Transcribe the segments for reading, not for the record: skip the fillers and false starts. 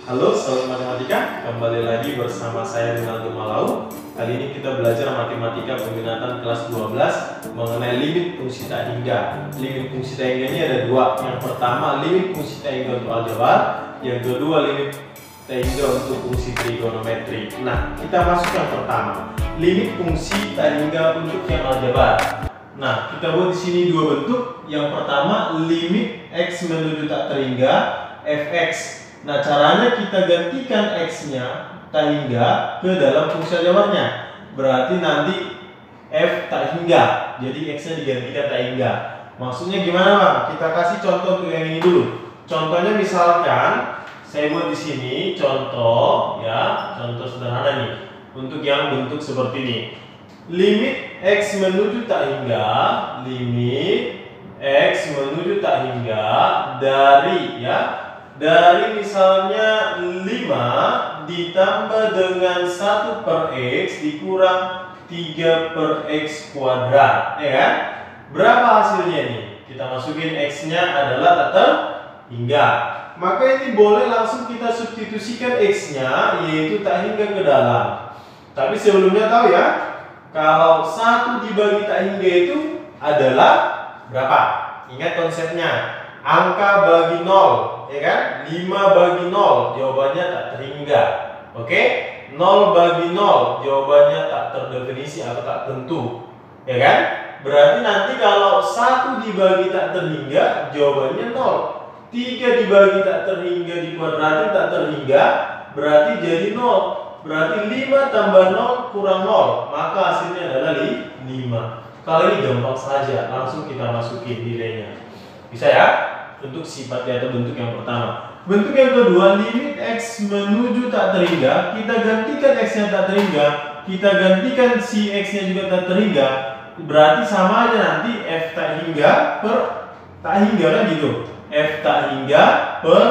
Halo Sahabat Matematika, kembali lagi bersama saya Rinaldo Malau. Kali ini kita belajar matematika peminatan kelas 12 mengenai limit fungsi tak hingga. Limit fungsi tak hingga ini ada dua. Yang pertama limit fungsi tak hingga untuk aljabar, yang kedua limit tak hingga untuk fungsi trigonometri. Nah, kita masuk yang pertama, limit fungsi tak hingga untuk yang aljabar. Nah, kita buat di sini dua bentuk. Yang pertama limit x menuju tak terhingga fx. Nah, caranya kita gantikan x-nya tak hingga ke dalam fungsi aljabarnya. Berarti nanti f tak hingga. Jadi x-nya digantikan tak hingga. Maksudnya gimana, Bang? Kita kasih contoh untuk yang ini dulu. Contohnya misalkan saya buat di sini contoh ya, contoh sederhana nih. Untuk yang bentuk seperti ini. Limit x menuju tak hingga, limit x menuju tak hingga dari misalnya 5 ditambah dengan 1 per x dikurang 3 per x kuadrat, ya kan? Berapa hasilnya nih? Kita masukin x-nya adalah tak terhingga. Maka ini boleh langsung kita substitusikan x-nya, yaitu tak hingga ke dalam. Tapi sebelumnya tahu ya, kalau 1 dibagi tak hingga itu adalah berapa? Ingat konsepnya. Angka bagi 0, ya kan? 5 bagi 0, jawabannya tak terhingga. Oke? 0 bagi 0, jawabannya tak terdefinisi atau tak tentu. Ya kan? Berarti nanti kalau 1 dibagi tak terhingga, jawabannya 0. 3 dibagi tak terhingga dikuadratin tak terhingga, berarti jadi 0. Berarti 5 tambah 0 kurang 0, maka hasilnya adalah 5. Kalau ini gampang saja, langsung kita masukin nilainya. Bisa ya? Untuk sifat atau bentuk yang pertama. Bentuk yang kedua, limit x menuju tak terhingga, kita gantikan x-nya tak terhingga, kita gantikan si x-nya juga tak terhingga. Berarti sama aja nanti f tak hingga per tak hingga kan gitu. F tak hingga per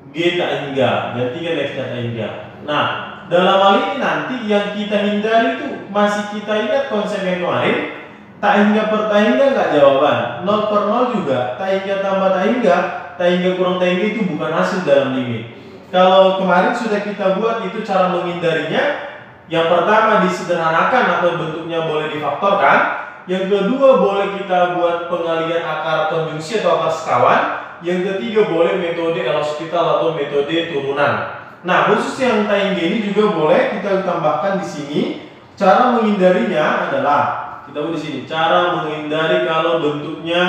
g tak hingga. Gantikan x-nya tak hingga. Nah, dalam hal ini nanti yang kita hindari itu masih kita ingat konsep yang kemarin. Tak hingga per tak hingga nggak jawaban, 0 per 0 juga, tak hingga tambah tak hingga kurang tak hingga itu bukan hasil dalam limit. Kalau kemarin sudah kita buat itu cara menghindarinya. Yang pertama disederhanakan atau bentuknya boleh difaktorkan. Yang kedua boleh kita buat pengalian akar konjungsi atau akar sekawan. Yang ketiga boleh metode El-Hospital atau metode turunan. Nah, khusus yang tak hingga ini juga boleh kita tambahkan di sini. Cara menghindarinya adalah kita buat di sini. Cara menghindari kalau bentuknya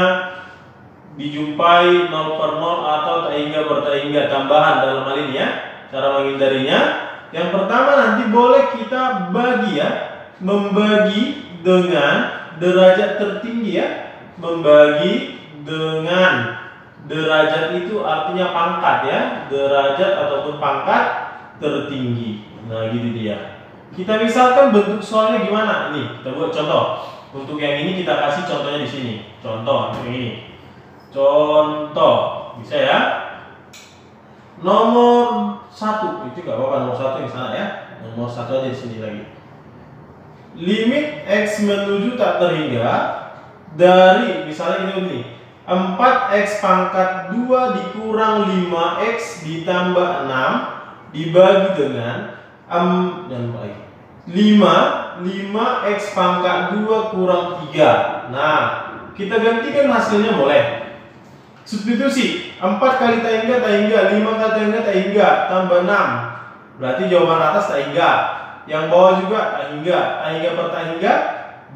dijumpai 0 per 0 atau tak hingga per tak hingga, tambahan dalam hal ini ya. Cara menghindarinya, yang pertama nanti boleh kita bagi ya, membagi dengan derajat tertinggi ya. Membagi dengan derajat itu artinya pangkat ya, derajat ataupun pangkat tertinggi. Nah, gitu dia. Kita misalkan bentuk soalnya gimana? Ini kita buat contoh. Untuk yang ini kita kasih contohnya di sini. Contoh yang ini. Contoh, bisa ya? Nomor 1 itu nggak apa-apa, nomor 1 yang sana ya. Nomor 1 aja di sini lagi. Limit x menuju tak terhingga dari misalnya ini 4x pangkat 2 dikurang 5x ditambah 6 dibagi dengan 5x pangkat 2 kurang 3. Nah, kita gantikan hasilnya boleh. Substitusi 4 kali tak hingga, 5 kali tak hingga, tambah 6. Berarti jawaban atas tak hingga. Yang bawah juga tak hingga per tak hingga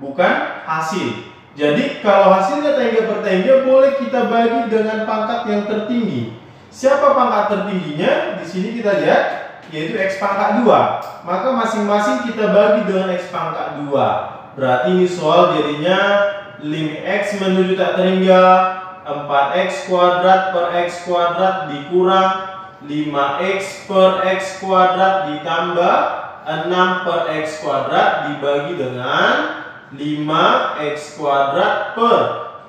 bukan hasil. Jadi kalau hasilnya tak hingga per tak hingga boleh kita bagi dengan pangkat yang tertinggi. Siapa pangkat tertingginya? Di sini kita lihat yaitu x pangkat 2. Maka masing-masing kita bagi dengan x pangkat 2. Berarti ini soal jadinya limit x menuju tak terhingga 4x kuadrat per x kuadrat dikurang 5x per x kuadrat ditambah 6 per x kuadrat dibagi dengan 5x kuadrat per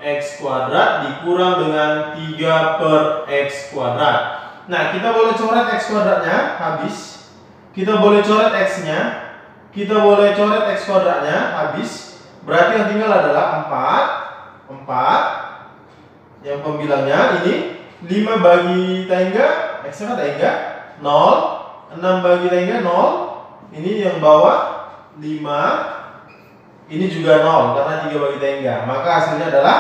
x kuadrat dikurang dengan 3 per x kuadrat. Nah, kita boleh coret x kuadratnya, habis. Kita boleh coret x-nya. Kita boleh coret x kuadratnya, habis. Berarti yang tinggal adalah 4. Yang pembilangnya ini 5 bagi tak hingga, x-nya kan tak hingga. 0, 6 bagi tak hingga 0. Ini yang bawah 5. Ini juga 0 karena 3 bagi tak hingga. Maka hasilnya adalah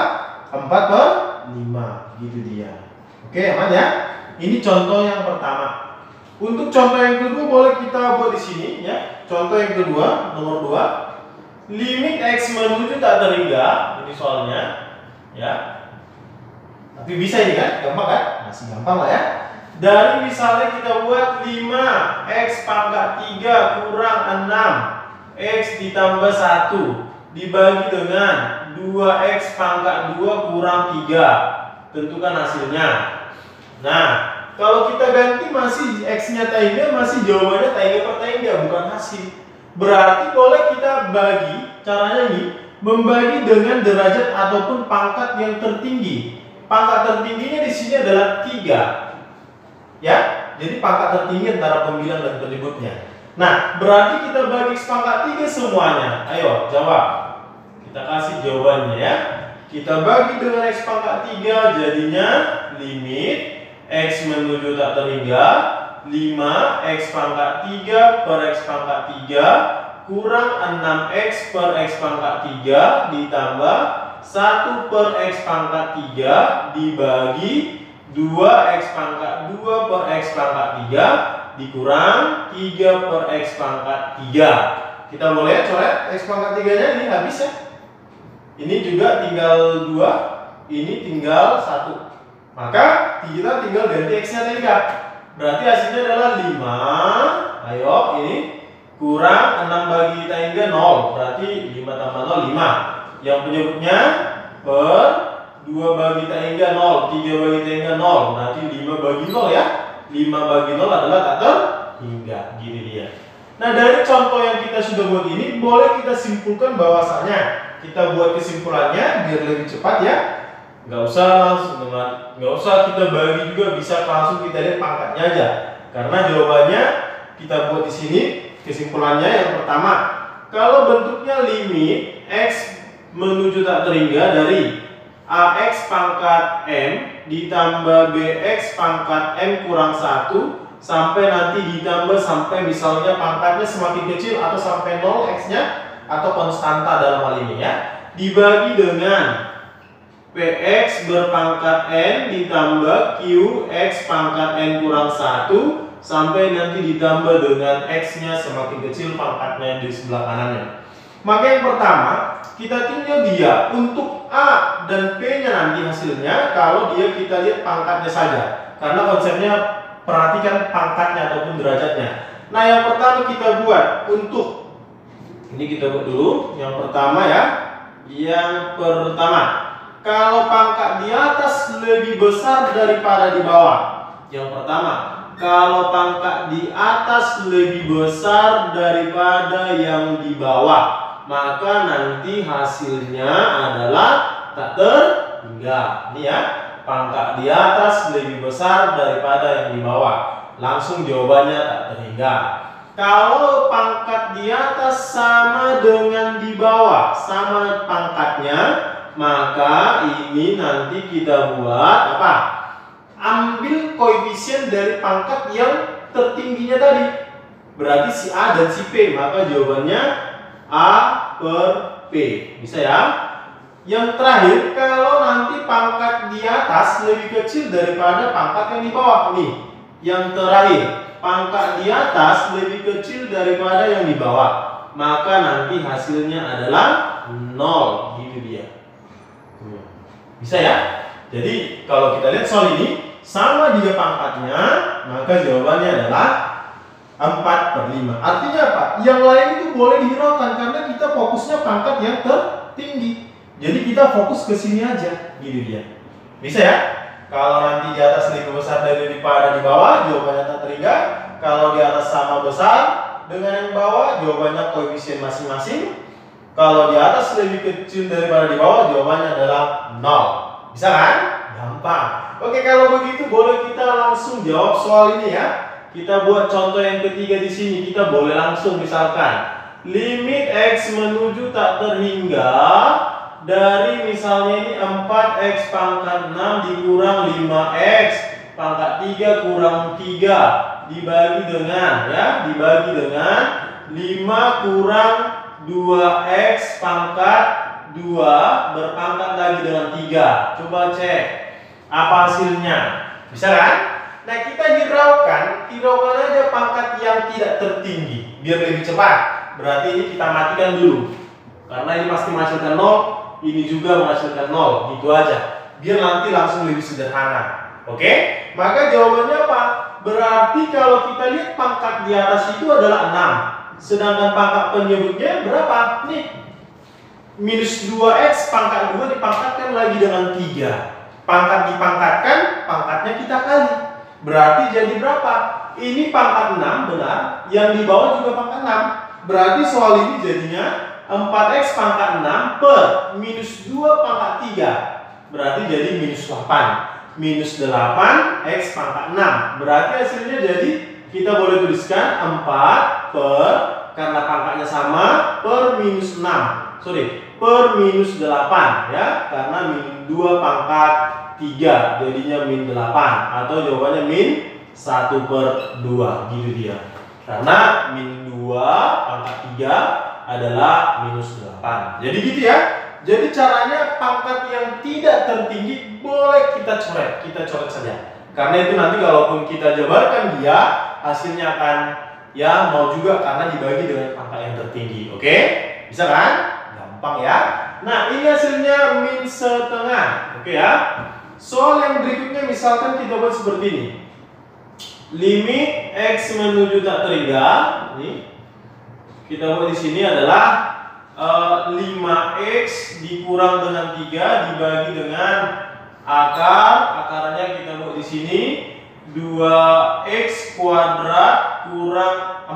4/5. Gitu dia. Oke, aman ya? Ini contoh yang pertama. Untuk contoh yang kedua boleh kita buat di sini ya. Contoh yang kedua, nomor 2. Limit X menuju tak terhingga. Ini soalnya ya. Tapi bisa ini kan? Gampang kan? Masih gampang lah ya. Dari misalnya kita buat 5 X pangkat 3 kurang 6 X ditambah 1 dibagi dengan 2X pangkat 2 kurang 3. Tentukan hasilnya. Nah, kalau kita ganti masih X-nya tak hingga, masih jawabannya tak hingga per tak hingga, bukan hasil. Berarti boleh kita bagi, caranya ini, membagi dengan derajat ataupun pangkat yang tertinggi. Pangkat tertingginya di sini adalah 3. Ya, jadi pangkat tertinggi antara pembilang dan penyebutnya. Nah, berarti kita bagi X pangkat 3 semuanya. Ayo, jawab. Kita kasih jawabannya ya. Kita bagi dengan X pangkat 3, jadinya limit X menuju tak terhingga 5X pangkat 3 per X pangkat 3 kurang 6X per X pangkat 3 ditambah 1 per X pangkat 3 dibagi 2X pangkat 2 per X pangkat 3 dikurang 3 per X pangkat 3. Kita boleh coret X pangkat 3 nya ini habis ya. Ini juga tinggal 2, ini tinggal 1. Maka kita tinggal ganti X nya 3. Berarti hasilnya adalah 5. Ayo ini kurang 6 bagi tak hingga 0. Berarti 5 tambah 0 5. Yang penyebutnya per 2 bagi tak hingga 0, 3 bagi tak hingga 0. Berarti 5 bagi 0 ya. 5 bagi 0 adalah tak terhingga. Gini dia. Nah, dari contoh yang kita sudah buat ini, boleh kita simpulkan bahwasanya kita buat kesimpulannya biar lebih cepat ya. Nggak usah langsung, nggak usah kita bagi juga, bisa langsung kita lihat pangkatnya aja. Karena jawabannya kita buat di sini. Kesimpulannya yang pertama, kalau bentuknya limit X menuju tak terhingga dari AX pangkat M ditambah BX pangkat M kurang 1 sampai nanti ditambah sampai misalnya pangkatnya semakin kecil atau sampai 0 X-nya atau konstanta dalam hal ini ya, dibagi dengan PX berpangkat N ditambah QX pangkat N kurang 1 sampai nanti ditambah dengan X-nya semakin kecil pangkatnya di sebelah kanannya. Maka yang pertama, kita tinggal dia untuk A dan P-nya nanti hasilnya kalau dia kita lihat pangkatnya saja. Karena konsepnya perhatikan pangkatnya ataupun derajatnya. Nah, yang pertama kita buat untuk ini kita buat dulu. Yang pertama ya. Yang pertama, kalau pangkat di atas lebih besar daripada di bawah. Yang pertama, kalau pangkat di atas lebih besar daripada yang di bawah, maka nanti hasilnya adalah tak terhingga. Ini ya, pangkat di atas lebih besar daripada yang di bawah. Langsung jawabannya tak terhingga. Kalau pangkat di atas sama dengan di bawah, sama pangkatnya, maka ini nanti kita buat apa? Ambil koefisien dari pangkat yang tertingginya tadi. Berarti si A dan si P, maka jawabannya A per P. Bisa ya? Yang terakhir, kalau nanti pangkat di atas lebih kecil daripada pangkat yang di bawah. Nih, yang terakhir, pangkat di atas lebih kecil daripada yang di bawah, maka nanti hasilnya adalah 0. Gitu dia. Bisa ya? Jadi kalau kita lihat soal ini, sama dia pangkatnya, maka jawabannya adalah 4/5. Artinya apa? Yang lain itu boleh dihiraukan karena kita fokusnya pangkat yang tertinggi. Jadi kita fokus ke sini aja, gitu dia. Bisa ya? Kalau nanti di atas lebih besar daripada di bawah, jawabannya tak terhingga. Kalau di atas sama besar dengan yang bawah, jawabannya koefisien masing-masing. Kalau di atas lebih kecil daripada di bawah, jawabannya adalah 0. Bisa kan? Gampang. Oke, kalau begitu boleh kita langsung jawab soal ini ya. Kita buat contoh yang ketiga di sini. Kita boleh langsung misalkan limit X menuju tak terhingga dari misalnya ini 4X pangkat 6 dikurang 5X pangkat 3 kurang 3 dibagi dengan 5 kurang 2x pangkat 2 berpangkat lagi dengan 3. Coba cek apa hasilnya. Bisa kan? Nah, kita hiraukan aja pangkat yang tidak tertinggi biar lebih cepat. Berarti ini kita matikan dulu. Karena ini pasti menghasilkan 0, ini juga menghasilkan 0. Gitu aja. Biar nanti langsung lebih sederhana. Oke? Maka jawabannya apa? Berarti kalau kita lihat pangkat di atas itu adalah 6. Sedangkan pangkat penyebutnya berapa? Nih. Minus 2x pangkat 2 dipangkatkan lagi dengan 3. Pangkat dipangkatkan, pangkatnya kita kali. Berarti jadi berapa? Ini pangkat 6 benar, yang di bawah juga pangkat 6. Berarti soal ini jadinya 4x pangkat 6 per minus 2 pangkat 3. Berarti jadi minus 8. Minus 8x pangkat 6. Berarti hasilnya jadi kita boleh tuliskan 4 per, karena pangkatnya sama, per minus 6. Per minus 8 ya, karena min 2 pangkat 3 jadinya min 8, atau jawabannya min 1/2 gitu dia. Karena min 2 pangkat 3 adalah minus 8. Jadi gitu ya. Jadi caranya pangkat yang tidak tertinggi boleh kita coret saja. Karena itu nanti kalaupun kita jabarkan dia, hasilnya akan ya mau juga karena dibagi dengan pangkat yang tertinggi. Oke? Bisa kan? Gampang ya. Nah, ini hasilnya min setengah. Oke ya. Soal yang berikutnya misalkan kita buat seperti ini. Limit x menuju tak terhingga. Nih. Kita buat di sini adalah 5x dikurang dengan 3 dibagi dengan akarnya kita buat di sini 2x kuadrat kurang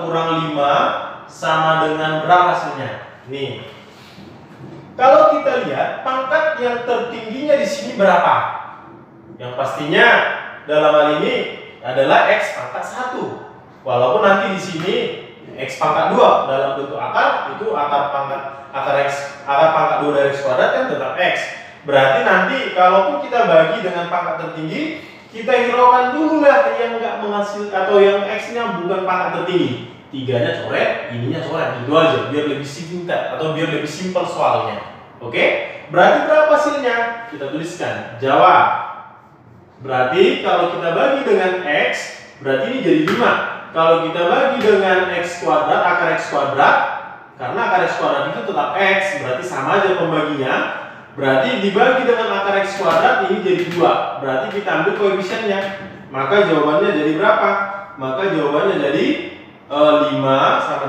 kurang 5 sama dengan berapa hasilnya? Nih. Kalau kita lihat pangkat yang tertingginya di sini berapa? Yang pastinya dalam hal ini adalah x pangkat 1. Walaupun nanti di sini x pangkat 2 dalam bentuk akar, itu akar pangkat 2 dari x kuadrat kan tetap x. Berarti nanti kalaupun kita bagi dengan pangkat tertinggi, kita hiraukan dulu lah yang enggak menghasilkan atau yang x-nya bukan pangkat tertinggi. 3-nya coret, ininya coret, gitu aja biar lebih singkat atau biar lebih simpel soalnya. Oke? Berarti berapa hasilnya? Kita tuliskan jawab. Berarti kalau kita bagi dengan x, berarti ini jadi 5. Kalau kita bagi dengan x kuadrat, akar x kuadrat, karena akar x kuadrat itu tetap x, berarti sama aja pembaginya. Berarti dibagi dengan akar x kuadrat ini jadi 2. Berarti kita ambil koefisiennya. Maka jawabannya jadi berapa? Maka jawabannya jadi 5 sama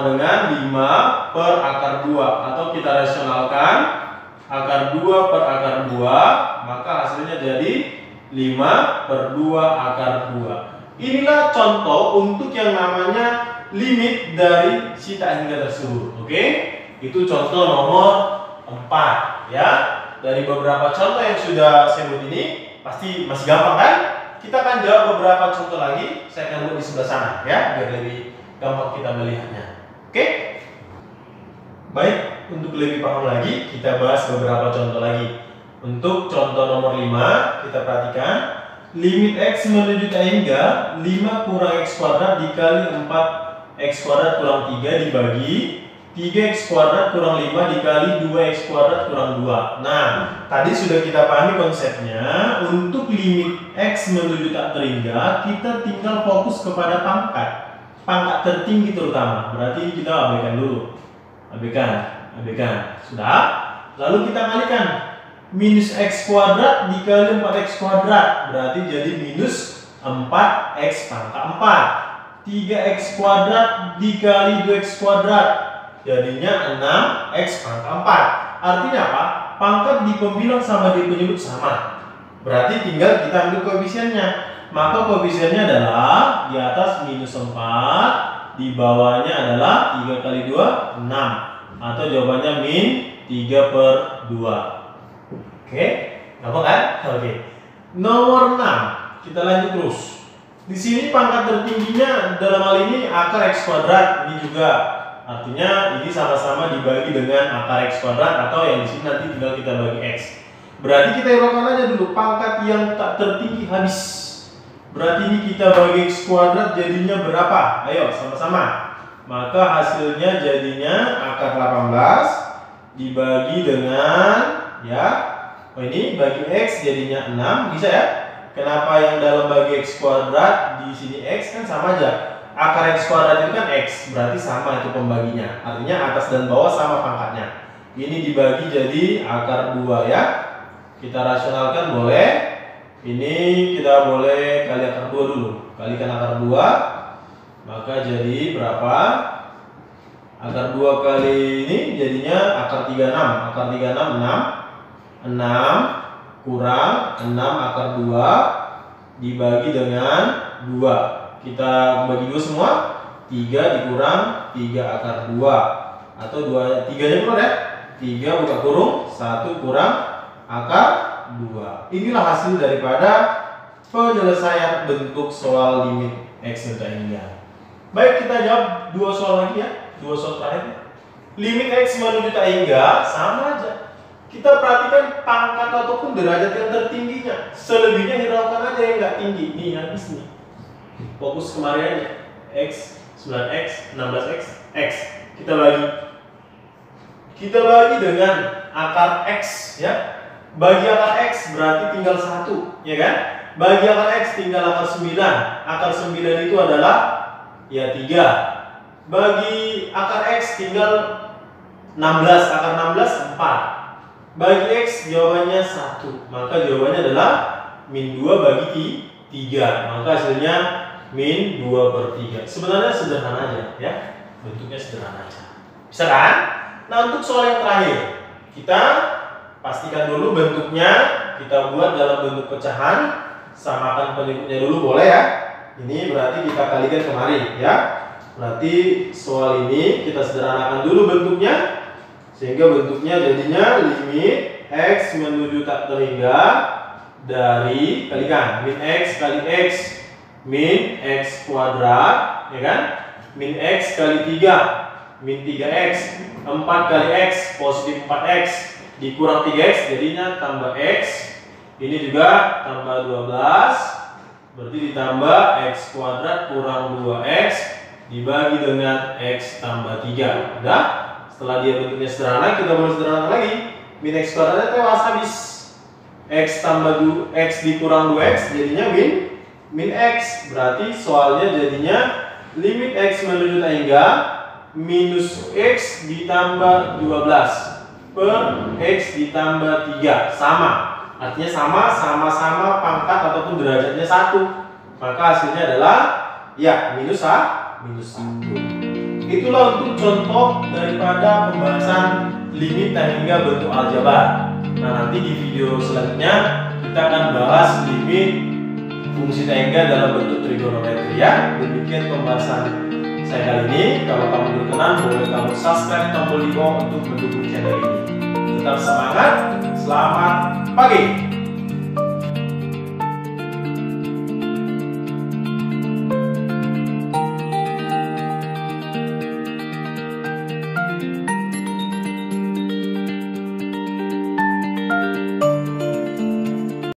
dengan 5 per akar 2. Atau kita rasionalkan akar 2 per akar 2, maka hasilnya jadi 5/2 akar 2. Inilah contoh untuk yang namanya limit dari si tak hingga tersebut. Oke? Itu contoh nomor 4 ya. Dari beberapa contoh yang sudah saya buat ini pasti masih gampang kan? Kita akan jawab beberapa contoh lagi. Saya akan buat di sebelah sana ya, biar lebih gampang kita melihatnya. Oke? Baik, untuk lebih paham lagi kita bahas beberapa contoh lagi. Untuk contoh nomor 5, kita perhatikan limit x menuju tak hingga 5 kurang x kuadrat dikali 4x kuadrat kurang 3 dibagi 3x kuadrat kurang 5 dikali 2x kuadrat kurang 2. Nah, tadi sudah kita pahami konsepnya. Untuk limit x menuju tak terhingga, kita tinggal fokus kepada pangkat tertinggi terutama. Berarti kita abaikan dulu. Abaikan. Sudah? Lalu kita kalikan. Minus x kuadrat dikali 4x kuadrat berarti jadi minus 4x pangkat 4. 3x kuadrat dikali 2x kuadrat jadinya 6x pangkat 4. Artinya apa? Pangkat di pembilang sama di penyebut sama. Berarti tinggal kita ambil koefisiennya. Maka koefisiennya adalah di atas minus 4, di bawahnya adalah 3 kali 2 6. Atau jawabannya min 3/2. Oke, gampang kan? Oke. Nomor 6, kita lanjut terus. Di sini pangkat tertingginya dalam hal ini akar x kuadrat, ini juga. Artinya ini sama-sama dibagi dengan akar x kuadrat atau yang di sini nanti tinggal kita bagi x. Berarti kita hiraukan aja dulu pangkat yang tak tertinggi habis. Berarti ini kita bagi X kuadrat jadinya berapa? Ayo sama-sama. Maka hasilnya jadinya akar 18 dibagi dengan ya. Oh ini bagi X jadinya 6, bisa ya? Kenapa yang dalam bagi X kuadrat di sini X kan sama aja. Akar X kuadrat itu kan X, berarti sama itu pembaginya. Artinya atas dan bawah sama pangkatnya. Ini dibagi jadi akar 2 ya. Kita rasionalkan boleh. Ini kita boleh kali akar 2 dulu. Kalikan akar 2. Maka jadi berapa? Akar 2 kali ini jadinya akar 36. Akar 36 6 kurang 6 akar 2 dibagi dengan 2. Kita bagi 2 semua. 3 dikurang 3 akar 2. Atau 2, 3 nya keluar ya. 3 buka kurung 1 kurang akar 2. Inilah hasil daripada penyelesaian bentuk soal limit X menjuta hingga. Baik, kita jawab 2 soal lagi ya. 2 soal terakhir. Limit X menuju tak hingga sama aja. Kita perhatikan pangkat ataupun derajat yang tertingginya. Selebihnya hiraukan aja yang nggak tinggi. Nih habis nih. Fokus kemarin aja. X, 9X, 16X, X. Kita bagi dengan akar X ya. Bagi akar X berarti tinggal 1, ya kan? Bagi akar X tinggal akar 9. Akar 9 itu adalah ya 3. Bagi akar X tinggal 16. Akar 16 4. Bagi X jawabannya 1. Maka jawabannya adalah min 2 bagi 3. Maka hasilnya min 2/3. Sebenarnya sederhana aja ya. Bentuknya sederhana aja. Bisa kan? Nah, untuk soal yang terakhir, kita pastikan dulu bentuknya, kita buat dalam bentuk pecahan, samakan penyebutnya dulu boleh ya. Ini berarti kita kalikan kemari ya. Berarti soal ini kita sederhanakan dulu bentuknya, sehingga bentuknya jadinya limit X menuju tak terhingga dari kalikan min X kali X min X kuadrat, ya kan? Min X kali 3 min 3X, 4 kali X positif 4X dikurang 3X jadinya tambah X. Ini juga tambah 12. Berarti ditambah X kuadrat kurang 2X dibagi dengan X tambah 3. Udah? Setelah dia bentuknya sederhana, kita boleh sederhana lagi. Min X kuadratnya tewas habis. X tambah 2X dikurang 2X jadinya min X. Berarti soalnya jadinya limit X menuju tak hingga minus X ditambah 12 per X ditambah 3 sama. Artinya sama-sama pangkat ataupun derajatnya 1. Maka hasilnya adalah ya minus 1. Itulah untuk contoh daripada pembahasan limit tak hingga bentuk aljabar. Nah, nanti di video selanjutnya kita akan bahas limit fungsi tak hingga dalam bentuk trigonometri ya. Demikian pembahasan saya kali ini. Kalau kamu berkenan, boleh kamu subscribe tombol di bawah untuk mendukung channel ini. Tetap semangat, selamat pagi.